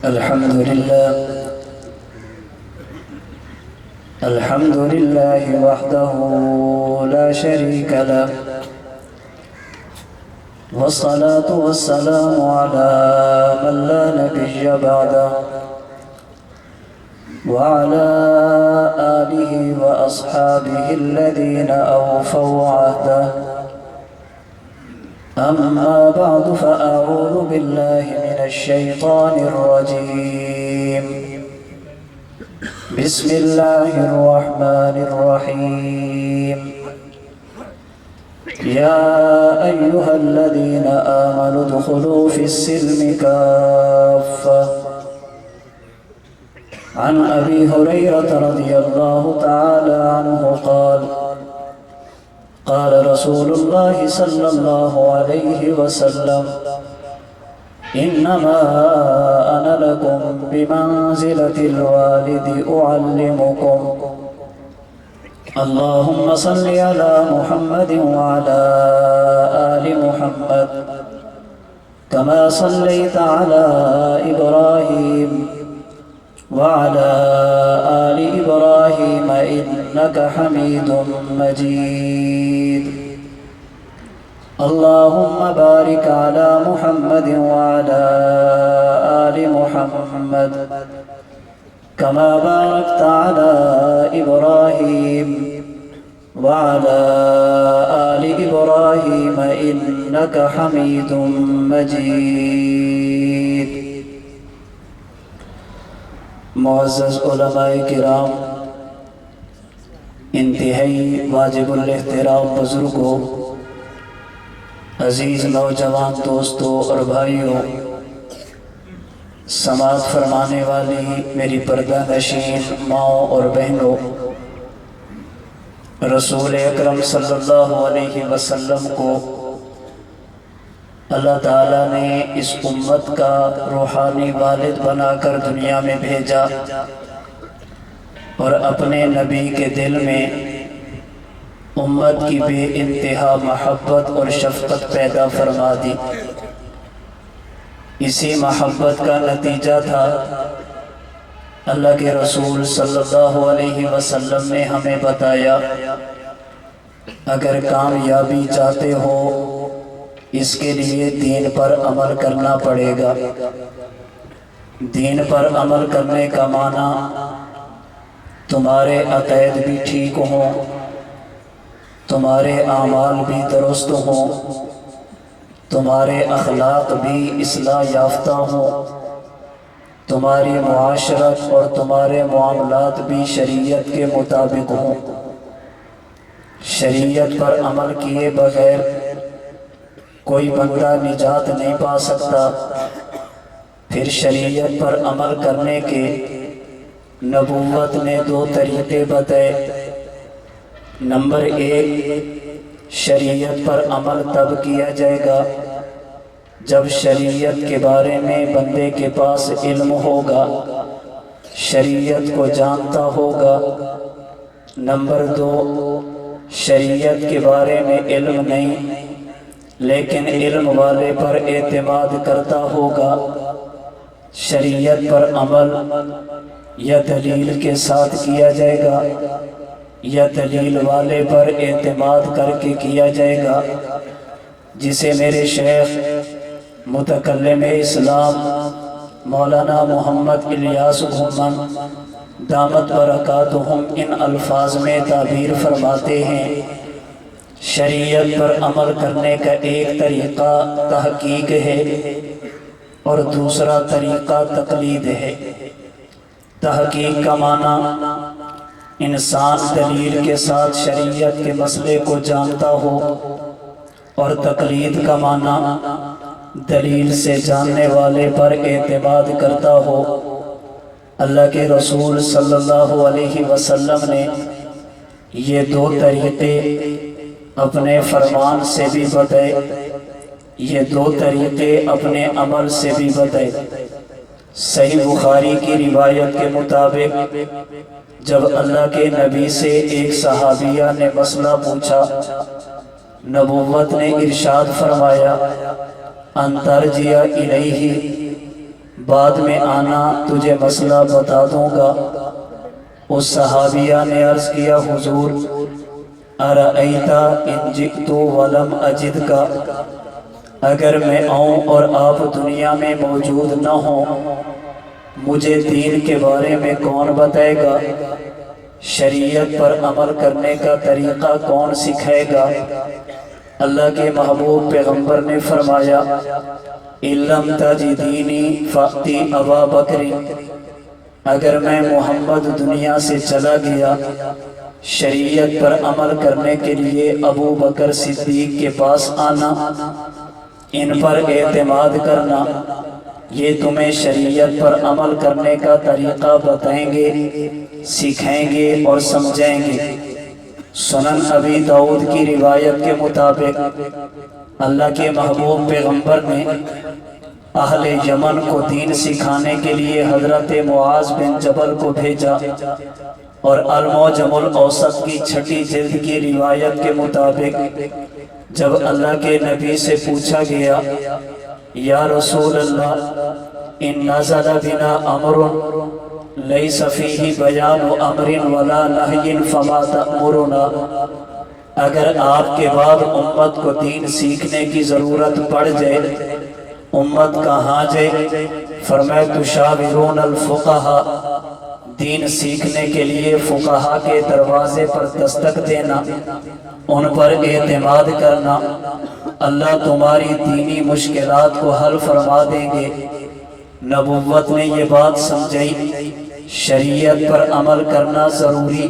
الحمد لله وحده لا شريك له، والصلاة والسلام على من لا نبي بعده، وعلى آله وأصحابه الذين أوفوا عهده. أما بعد، فأعوذ بالله من الشيطان الرجيم. بسم الله الرحمن الرحيم. يا أيها الذين آمنوا ادخلوا في السلم كافة. عن أبي هريرة رضي الله تعالى عنه قال: قال رسول الله صلى الله عليه وسلم: إنما أنا لكم بمنزلة الوالد أعلمكم. اللهم صل على محمد وعلى آل محمد كما صليت على إبراهيم وعلى آل إبراهيم إنك حميد مجيد. اللهم بارك على محمد وعلى آل محمد كما باركت على إبراهيم وعلى آل إبراهيم إنك حميد مجيد. معزز علماء کرام، انتہائی واجب الاحترام بزرگوں، عزیز نوجوان دوستوں اور بھائیوں، سماعت فرمانے والی میری پردہ نشین ماؤں اور بہنوں، رسول اکرم صلی اللہ علیہ وسلم کو اللہ تعالیٰ نے اس امت کا روحانی والد بنا کر دنیا میں بھیجا اور اپنے نبی کے دل میں امت کی بے انتہا محبت اور شفقت پیدا فرما دی۔ اسی محبت کا نتیجہ تھا اللہ کے رسول صلی اللہ علیہ وسلم نے ہمیں بتایا، اگر کامیابی چاہتے ہو اس کے لیے دین پر عمل کرنا پڑے گا۔ دین پر عمل کرنے کا معنی تمہارے عقائد بھی ٹھیک ہوں، تمہارے اعمال بھی درست ہوں، تمہارے اخلاق بھی اصلاح یافتہ ہوں، تمہاری معاشرت اور تمہارے معاملات بھی شریعت کے مطابق ہوں۔ شریعت پر عمل کیے بغیر کوئی بندہ نجات نہیں پا سکتا۔ پھر شریعت پر عمل کرنے کے نبوت نے دو طریقے بتائے۔ نمبر 1، شریعت پر عمل تب کیا جائے گا جب شریعت کے بارے میں بندے کے پاس علم ہوگا، شریعت کو جانتا ہوگا۔ نمبر 2، شریعت کے بارے میں علم نہیں لیکن علم والے پر اعتماد کرتا ہوگا۔ شریعت پر عمل یا دلیل کے ساتھ کیا جائے گا یا دلیل والے پر اعتماد کر کے کیا جائے گا، جسے میرے شیخ متکلم اسلام مولانا محمد الیاس گھومن دامت برکاتہم ان الفاظ میں تعبیر فرماتے ہیں: شریعت پر عمل کرنے کا ایک طریقہ تحقیق ہے اور دوسرا طریقہ تقلید ہے۔ تحقیق کا معنی انسان دلیل کے ساتھ شریعت کے مسئلے کو جانتا ہو، اور تقلید کا معنی دلیل سے جاننے والے پر اعتماد کرتا ہو۔ اللہ کے رسول صلی اللہ علیہ وسلم نے یہ دو طریقے اپنے فرمان سے بھی بتائے، یہ دو طریقے اپنے عمل سے بھی بتائے۔ صحیح بخاری کی روایت کے مطابق جب اللہ کے نبی سے ایک صحابیہ نے مسئلہ پوچھا، نبوت نے ارشاد فرمایا: ان ترجع الیہ بعد میں آنا تجھے مسئلہ بتا دوں گا۔ اس صحابیہ نے عرض کیا حضور ارأیت ان جئت ولم اجد کا، اگر میں آؤں اور آپ دنیا میں موجود نہ ہوں مجھے دین کے بارے میں کون بتائے گا؟ شریعت پر عمل کرنے کا طریقہ کون سکھائے گا؟ اللہ کے محبوب پیغمبر نے فرمایا ان لم تجدینی فأتی ابا بکر، اگر میں محمد دنیا سے چلا گیا شریعت پر عمل کرنے کے لیے ابو بکر صدیق کے پاس آنا، ان پر اعتماد کرنا، یہ تمہیں شریعت پر عمل کرنے کا طریقہ بتائیں گے، سکھائیں گے اور سمجھائیں گے۔ سنن ابی داؤد کی روایت کے مطابق اللہ کے محبوب پیغمبر نے اہل یمن کو دین سکھانے کے لیے حضرت معاذ بن جبل کو بھیجا، اور المعجم الاوسط کی 6 جلد کی روایت کے مطابق جب اللہ کے نبی سے پوچھا گیا یا رسول اللہ ان نزل بنا امر لیس فیہ بیان امر ولا نہی فما تأمرنا، اگر آپ کے بعد امت کو دین سیکھنے کی ضرورت پڑ جائے امت کہاں جائے؟ فرمایا تشاورون الفقہاء، دین سیکھنے کے لیے فقہاء کے دروازے پر دستک دینا، ان پر اعتماد کرنا، اللہ تمہاری دینی مشکلات کو حل فرما دیں گے۔ نبوت نے یہ بات سمجھائی، شریعت پر عمل کرنا ضروری۔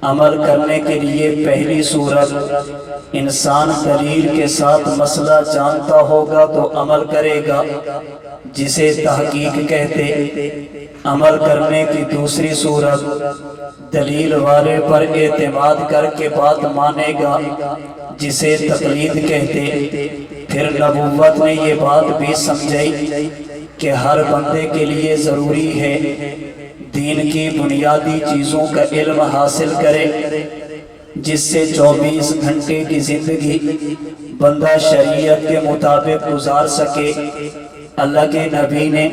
عمل کرنے کے لیے پہلی صورت انسان دلیل کے ساتھ مسئلہ جانتا ہوگا تو عمل کرے گا، جسے تحقیق کہتے۔ عمل کرنے کی دوسری صورت دلیل والے پر اعتماد کر کے بات مانے گا، جسے تقلید کہتے۔ پھر نبوت نے یہ بات بھی سمجھائی کہ ہر بندے کے لیے ضروری ہے دین کی بنیادی چیزوں کا علم حاصل کرے، جس سے 24 گھنٹے کی زندگی بندہ شریعت کے مطابق گزار سکے۔ اللہ کے نبی نے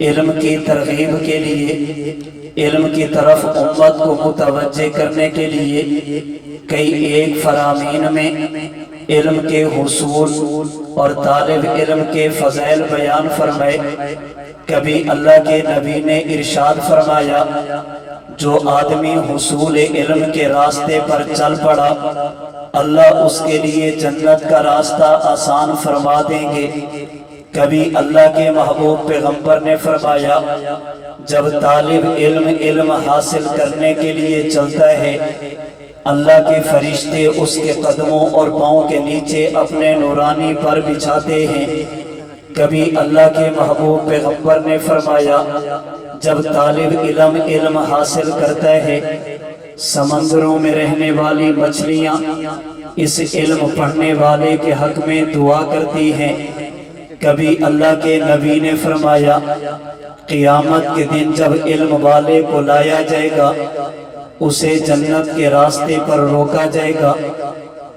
علم کی ترغیب کے لیے، علم کی طرف امت کو متوجہ کرنے کے لیے کئی ایک فرامین میں علم کے حصول اور طالب علم کے فضائل بیان فرمائے۔ کبھی اللہ کے نبی نے ارشاد فرمایا جو آدمی حصول علم کے راستے پر چل پڑا اللہ اس کے لیے جنت کا راستہ آسان فرما دیں گے۔ کبھی اللہ کے محبوب پیغمبر نے فرمایا جب طالب علم علم حاصل کرنے کے لیے چلتا ہے اللہ کے فرشتے اس کے قدموں اور پاؤں کے نیچے اپنے نورانی پر بچھاتے ہیں۔ کبھی اللہ کے محبوب پیغمبر نے فرمایا جب طالب علم علم حاصل کرتا ہے سمندروں میں رہنے والی مچھلیاں اس علم پڑھنے والے کے حق میں دعا کرتی ہیں۔ کبھی اللہ کے نبی نے فرمایا قیامت کے دن جب علم والے کو لایا جائے گا اسے جنت کے راستے پر روکا جائے گا،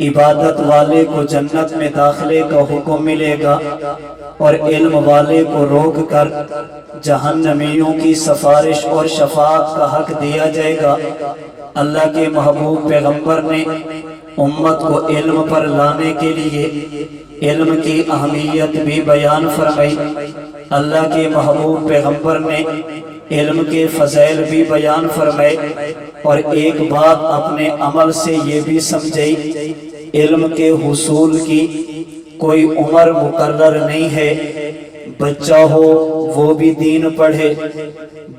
عبادت والے کو جنت میں داخلے کا حکم ملے گا اور علم والے کو روک کر جہنمیوں کی سفارش اور شفاعت کا حق دیا جائے گا۔ اللہ کے محبوب پیغمبر نے امت کو علم پر لانے کے لیے علم کی اہمیت بھی بیان فرمائی۔ اللہ کے محبوب پیغمبر نے علم کے فضائل بھی بیان فرمائے اور ایک بات اپنے عمل سے یہ بھی سمجھائی علم کے حصول کی کوئی عمر مقرر نہیں ہے، بچہ ہو وہ بھی دین پڑھے،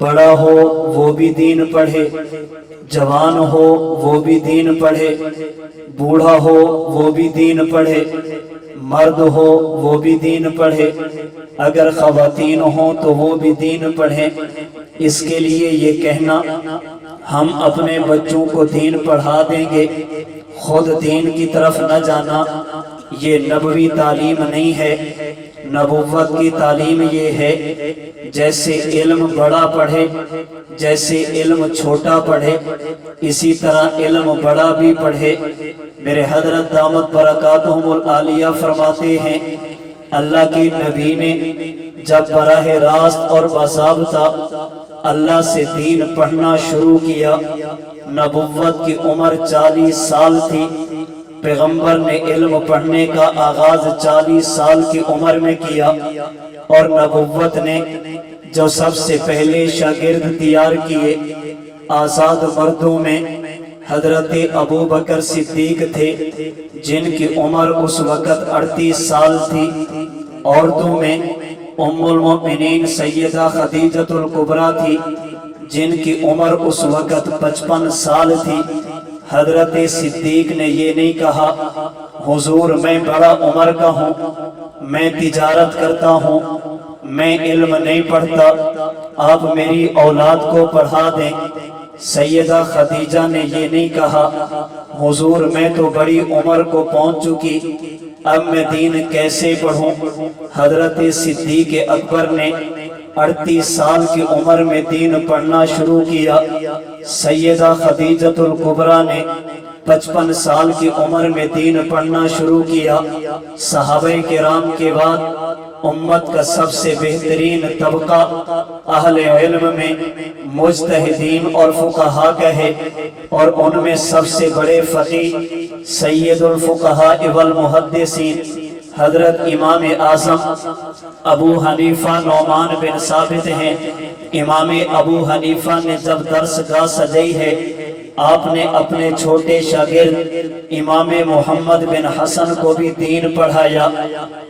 بڑا ہو وہ بھی دین پڑھے، جوان ہو وہ بھی دین پڑھے، بوڑھا ہو وہ بھی دین پڑھے، مرد ہو وہ بھی دین پڑھے، اگر خواتین ہوں تو وہ بھی دین پڑھیں۔ اس کے لیے یہ کہنا ہم اپنے بچوں کو دین پڑھا دیں گے خود دین کی طرف نہ جانا یہ نبوی تعلیم نہیں ہے۔ نبوت کی تعلیم یہ ہے جیسے علم بڑا پڑھے جیسے علم چھوٹا پڑھے اسی طرح علم بڑا بھی پڑھے۔ میرے حضرت دامت برکاتہم العالیہ فرماتے ہیں اللہ کے نبی نے جب براہ راست اور باضابطہ اللہ سے دین پڑھنا شروع کیا، نبوت کی عمر 40 سال تھی، پیغمبر نے علم پڑھنے کا آغاز 40 سال کی عمر میں کیا، اور نبوت نے جو سب سے پہلے شاگرد تیار کیے آزاد مردوں میں حضرت ابو بکر صدیق تھے، جن کی عمر اس وقت 38 سال تھی۔ عورتوں میں ام المؤمنین سیدہ خدیجہ الکبریٰ تھی، جن کی عمر اس وقت 55 سال تھی۔ حضرت صدیق نے یہ نہیں کہا حضور میں بڑا عمر کا ہوں، میں تجارت کرتا ہوں، میں علم نہیں پڑھتا، آپ میری اولاد کو پڑھا دیں۔ سیدہ خدیجہ نے یہ نہیں کہا حضور میں تو بڑی عمر کو پہنچ چکی، اب میں دین کیسے پڑھوں۔ حضرت صدیق اکبر نے 38 سال کی عمر میں دین پڑھنا شروع کیا۔ سیدہ خدیجہ الکبریٰ نے 55 سال کی عمر میں دین پڑھنا شروع کیا۔ صحابہ کرام کے بعد امت کا سب سے بہترین طبقہ اہل علم میں مجتہدین اور فقہاء کا ہے، اور ان میں سب سے بڑے فقیہ سید الفقہاء والمحدثین حضرت امام اعظم ابو حنیفہ نعمان بن ثابت ہیں۔ امام ابو حنیفہ نے جب درس گاہ سجائی ہے، آپ نے اپنے چھوٹے شاگرد امام محمد بن حسن کو بھی دین پڑھایا،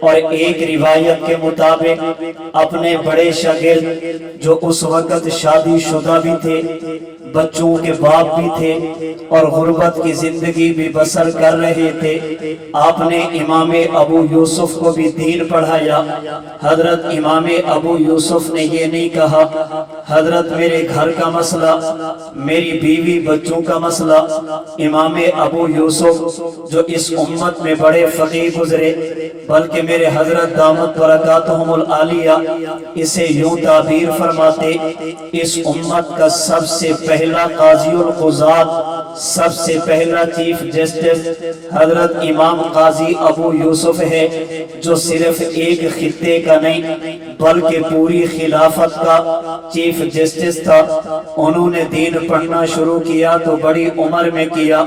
اور ایک روایت کے مطابق اپنے بڑے شاگرد جو اس وقت شادی شدہ بھی تھے، بچوں کے باپ بھی تھے اور غربت کی زندگی بھی بسر کر رہے تھے، آپ نے امام ابو یوسف کو بھی دین پڑھایا۔ حضرت امام ابو یوسف نے یہ نہیں کہا حضرت میرے گھر کا مسئلہ، میری بیوی بچوں کا مسئلہ۔ امام ابو یوسف جو اس امت میں بڑے فقیہ گزرے، بلکہ میرے حضرت دامت برکاتہم العالیہ اسے یوں تعبیر فرماتے، اس امت کا سب سے پہلا قاضی القضات، سب سے پہلا چیف جسٹس حضرت امام قاضی ابو یوسف ہے، جو صرف ایک خطے کا نہیں بلکہ پوری خلافت کا چیف جسٹس تھا۔ انہوں نے دین پڑھنا شروع کیا تو بڑی عمر میں کیا،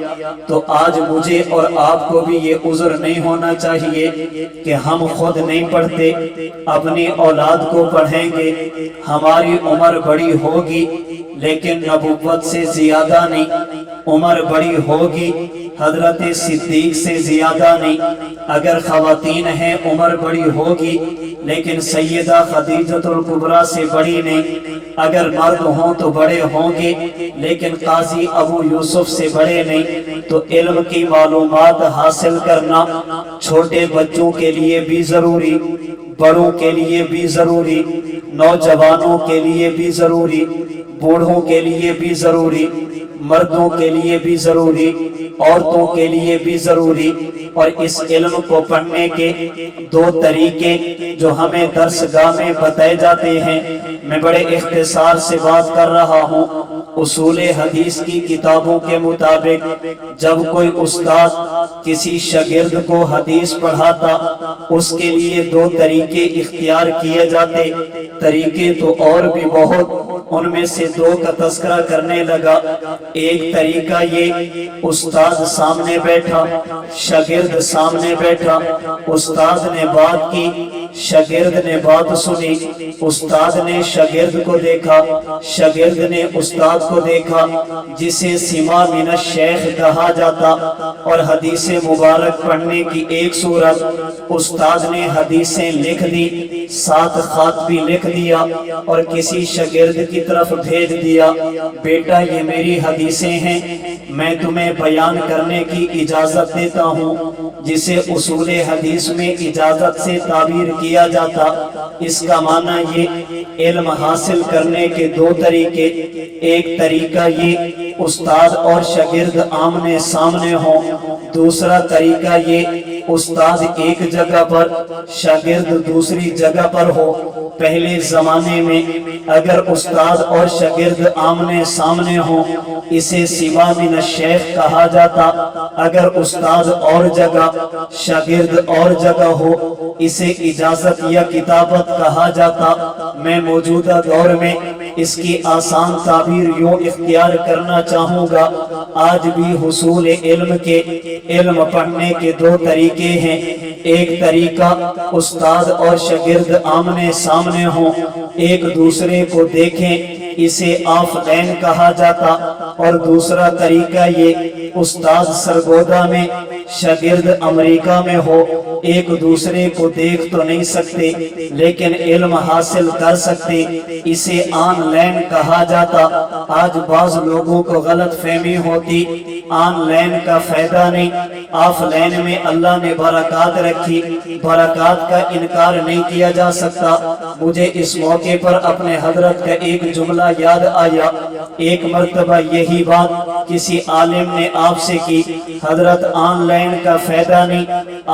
تو آج مجھے اور آپ کو بھی یہ عذر نہیں ہونا چاہیے کہ ہم خود نہیں پڑھتے، اپنی اولاد کو پڑھیں گے۔ ہماری عمر بڑی ہوگی لیکن نبوت سے زیادہ نہیں، عمر بڑی ہوگی حضرت صدیق سے زیادہ نہیں، اگر خواتین ہیں عمر بڑی ہوگی لیکن سیدہ خدیجہ الکبریٰ سے بڑی نہیں، اگر مرد ہوں تو بڑے ہوں گے لیکن قاضی ابو یوسف سے بڑے نہیں۔ تو علم کی معلومات حاصل کرنا چھوٹے بچوں کے لیے بھی ضروری، بڑوں کے لیے بھی ضروری، نوجوانوں کے لیے بھی ضروری، بوڑھوں کے لیے بھی ضروری، مردوں کے لیے بھی ضروری، عورتوں کے لیے بھی ضروری۔ اور اس علم کو پڑھنے کے 2 طریقے جو ہمیں درس گاہ میں بتائے جاتے ہیں، میں بڑے اختصار سے بات کر رہا ہوں۔ اصول حدیث کی کتابوں کے مطابق جب کوئی استاد کسی شاگرد کو حدیث پڑھاتا، اس کے لیے 2 طریقے اختیار کیے جاتے۔ طریقے تو اور بھی بہت، ان میں سے 2 کا تذکرہ کرنے لگا۔ ایک طریقہ یہ استاد سامنے بیٹھا، شاگرد سامنے بیٹھا، استاد نے بات کی، شاگرد نے بات سنی، استاد نے شاگرد کو دیکھا، شاگرد نے استاد کو دیکھا، جسے سما من الشیخ کہا جاتا۔ اور حدیث مبارک پڑھنے کی ایک صورت، استاد نے حدیثیں لکھ دی، ساتھ خط بھی لکھ دیا اور کسی شاگرد کی طرف بھیج دیا، بیٹا یہ میری حدیثیں ہیں، میں تمہیں بیان کرنے کی اجازت دیتا ہوں، جسے اصول حدیث میں اجازت سے تعبیر کیا جاتا۔ اس کا معنی یہ علم حاصل کرنے کے 2 طریقے، ایک طریقہ یہ استاد اور شاگرد آمنے سامنے ہوں، دوسرا طریقہ یہ استاد ایک جگہ پر، شاگرد دوسری جگہ پر ہو۔ پہلے زمانے میں اگر استاد اور شاگرد آمنے سامنے ہوں اسے سوا من الشیخ کہا جاتا، اگر استاد اور جگہ شاگرد اور جگہ ہو اسے اجازت یا کتابت کہا جاتا۔ میں موجودہ دور میں اس کی آسان تعبیر یوں اختیار کرنا چاہوں گا، آج بھی حصول علم پڑھنے کے دو طریقے ہیں۔ ایک طریقہ استاد اور شاگرد آمنے سامنے ہوں، ایک دوسرے کو دیکھیں، اسے آف لائن کہا جاتا، اور دوسرا طریقہ یہ استاد سرگودا میں شاگرد امریکہ میں ہو، ایک دوسرے کو دیکھ تو نہیں سکتے لیکن علم حاصل کر سکتے، اسے آن لائن کہا جاتا۔ آج بعض لوگوں کو غلط فہمی ہوتی، آن لائن کا فائدہ نہیں، آف لائن میں اللہ نے برکات رکھی، برکات کا انکار نہیں کیا جا سکتا۔ مجھے اس موقع پر اپنے حضرت کا ایک جملہ یاد آیا، ایک مرتبہ یہی بات کسی عالم نے آپ سے کی، حضرت آن لائن کا فائدہ نہیں،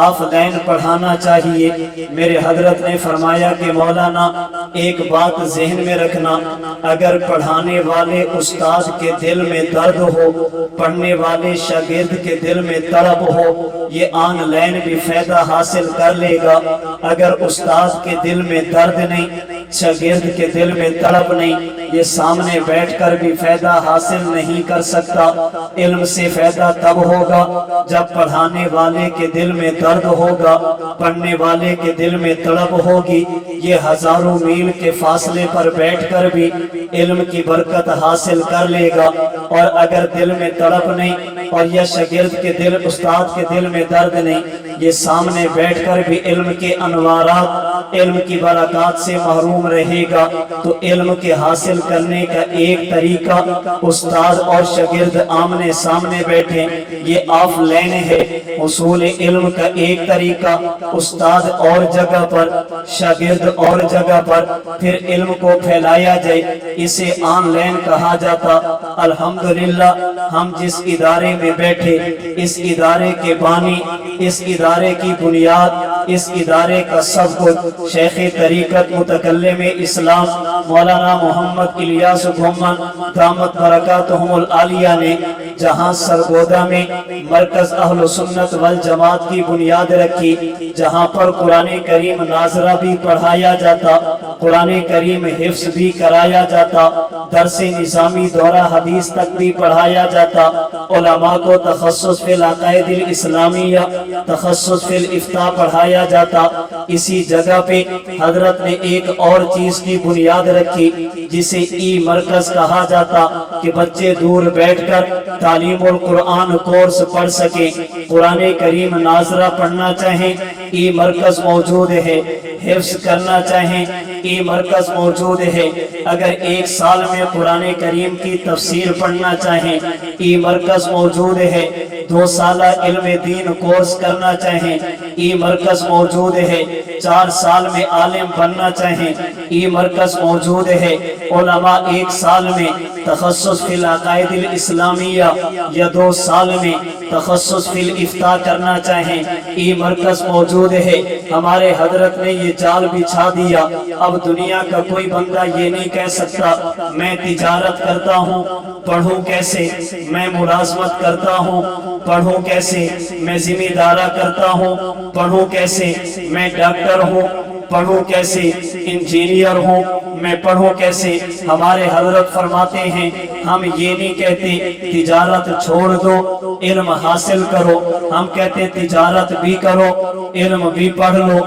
آف لائن پڑھانا چاہیے۔ میرے حضرت نے فرمایا کہ مولانا ایک بات ذہن میں رکھنا، اگر پڑھانے والے استاد کے دل میں درد ہو، پڑھنے والے شاگرد کے دل میں طلب ہو، یہ آن لائن بھی فائدہ حاصل کر لے گا۔ اگر استاد کے دل میں درد نہیں، شاگرد کے دل میں طلب نہیں، یہ سامنے بیٹھ کر بھی فائدہ حاصل نہیں کر سکتا۔ علم سے فائدہ تب ہوگا جب پڑھانے والے کے دل میں درد ہوگا، پڑھنے والے کے دل میں طلب ہوگی، یہ ہزاروں میل کے فاصلے پر بیٹھ کر بھی علم کی برکت حاصل کر لے گا۔ اور اگر دل میں طلب نہیں اور یہ شاگرد کے دل، استاد کے دل میں درد نہیں، یہ سامنے بیٹھ کر بھی علم کے انوارات، علم کی برکات سے محروم رہے گا۔ تو علم کے حاصل کرنے کا ایک طریقہ استاد اور شاگرد آمنے سامنے بیٹھیں، یہ آف لائن ہے۔ حصول علم کا ایک طریقہ استاد اور جگہ پر، شاگرد اور جگہ پر، پھر علم کو پھیلایا جائے، اسے آن لائن کہا جاتا۔ الحمدللہ ہم جس ادارے میں بیٹھے، اس ادارے کے بانی، اس ادارے کی بنیاد، اس ادارے کا سب کچھ شیخ طریقت متکلم اسلام مولانا محمد الیاس گھومن دامت برکاتہم العالیہ نے جہاں سرگودا میں مرکز اہل سنت والجماعت کی بنیاد رکھی، جہاں پر قرآن کریم ناظرہ بھی پڑھایا جاتا، قرآن کریم حفظ بھی کرایا جاتا، درس نظامی دورہ حدیث تک بھی پڑھایا جاتا، علماء کو تخصص فی العقائد الاسلامیہ، تخصص فی الافتاء پڑھایا جاتا۔ اسی جگہ پہ حضرت نے ایک اور چیز کی بنیاد رکھی جسے ای مرکز کہا جاتا، کہ بچے دور بیٹھ کر تعلیم القرآن کورس پڑھ سکیں، قرآن کریم ناظرہ پڑھنا چاہیں، ای مرکز موجود ہے، حفظ کرنا چاہیں، ای مرکز موجود ہے، اگر ایک سال میں قرآن کریم کی تفسیر پڑھنا چاہیں، ای مرکز موجود ہے، 2 سالہ علم دین کورس کرنا چاہیں، ای مرکز موجود ہے، 4 سال میں عالم بننا چاہیں، ای مرکز موجود ہے، علماء 1 سال میں تخصص فی العقائد الاسلامیہ یا 2 سال میں تخصص فی الافتاء کرنا چاہیں، ای مرکز موجود ہے۔ ہمارے حضرت نے یہ جال بچھا دیا، اب دنیا کا کوئی بندہ یہ نہیں کہہ سکتا میں تجارت کرتا ہوں پڑھوں کیسے، میں ملازمت کرتا ہوں پڑھوں کیسے، میں ذمہ دارہ کرتا ہوں پڑھوں کیسے، میں ڈاکٹر ہوں پڑھوں کیسے، انجینئر ہوں میں پڑھوں کیسے۔ ہمارے حضرت فرماتے ہیں ہم یہ نہیں کہتے تجارت چھوڑ دو علم حاصل کرو، ہم کہتے تجارت بھی کرو، علم بھی پڑھ لو،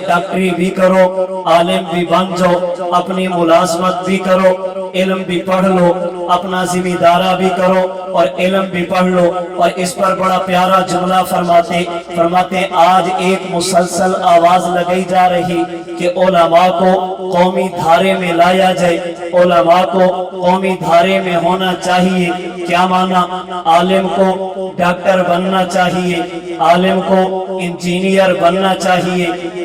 ڈاکٹری بھی کرو، عالم بھی بن جاؤ، اپنی ملازمت بھی کرو، علم بھی پڑھ لو، اپنا ذمہ دارہ بھی کرو اور علم بھی پڑھ لو۔ اور اس پر بڑا پیارا جملہ فرماتے آج ایک مسلسل آواز لگائی جا رہی کہ علماء کو قومی دھارے میں لایا جائے، علماء کو قومی دھارے میں ہونا چاہیے۔ کیا مانا؟ عالم کو ڈاکٹر بننا چاہیے، عالم کو انجینئر بننا چاہیے،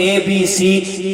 ABC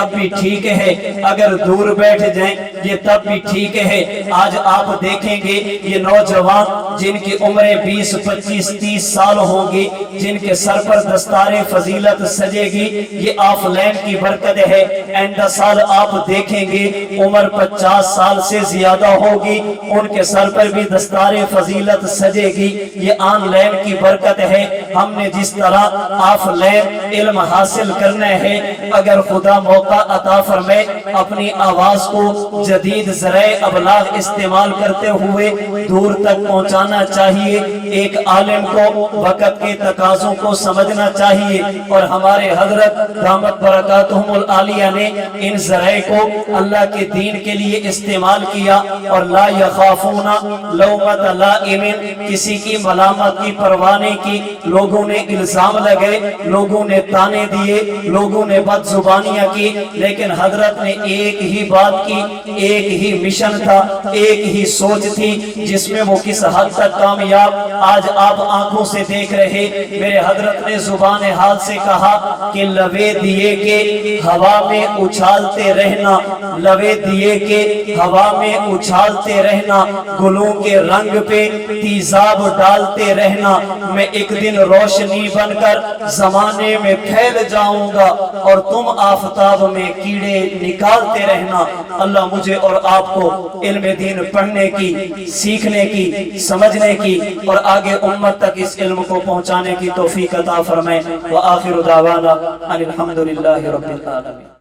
تب بھی ٹھیک ہے، اگر دور بیٹھ جائیں یہ تب بھی ٹھیک ہے۔ آج آپ دیکھیں گے یہ نوجوان جن کی عمریں 20 25 30 سال ہوں گی، جن کے سر پر دستار فضیلت سجے گی، یہ آفلین کی برکت ہے۔ آئندہ سال آپ دیکھیں گے عمر 50 سال سے زیادہ ہوگی، ان کے سر پر بھی دستار فضیلت سجے گی، یہ آن لائن کی برکت ہے۔ ہم نے جس طرح آف لائن علم حاصل کرنا ہے، اگر خدا موقع عطا فرمائے اپنی آواز کو جدید ذرائع ابلاغ استعمال کرتے ہوئے دور تک پہنچانا چاہیے۔ ایک عالم کو وقت کے تقاضوں کو سمجھنا چاہیے، اور ہمارے حضرت دامت برکاتہم العالیہ نے ان ذرائع کو اللہ کے دین کے لیے استعمال کیا، اور لا یخافون لومۃ لائم، کسی کی ملامت کی پرواہ نہیں کی۔ لوگوں نے الزام لگائے، لوگوں نے تانے دیے، لوگوں نے بد زبانیاں کی، لیکن حضرت نے ایک ہی بات کی، ایک ہی مشن تھا، ایک ہی سوچ تھی، جس میں وہ کس حد تک کامیاب آج آپ آنکھوں سے دیکھ رہے۔ میرے حضرت نے زبان حال سے کہا کہ لوے دیے کے ہوا میں اچھالتے رہنا، لوے دیے کے ہوا میں اچھالتے رہنا، گلوں کے رنگ پہ تیزاب ڈالتے رہنا، میں ایک دن روشنی بن کر زمانے میں پھیل جاؤں گا اور تم آفتاب میں کیڑے نکالتے رہنا۔ اللہ مجھے اور آپ کو علم دین پڑھنے کی، سیکھنے کی، سمجھنے کی اور آگے امت تک اس علم کو پہنچانے کی توفیق عطا فرمائے۔ وآخر دعوانا ان الحمدللہ رب العالمین۔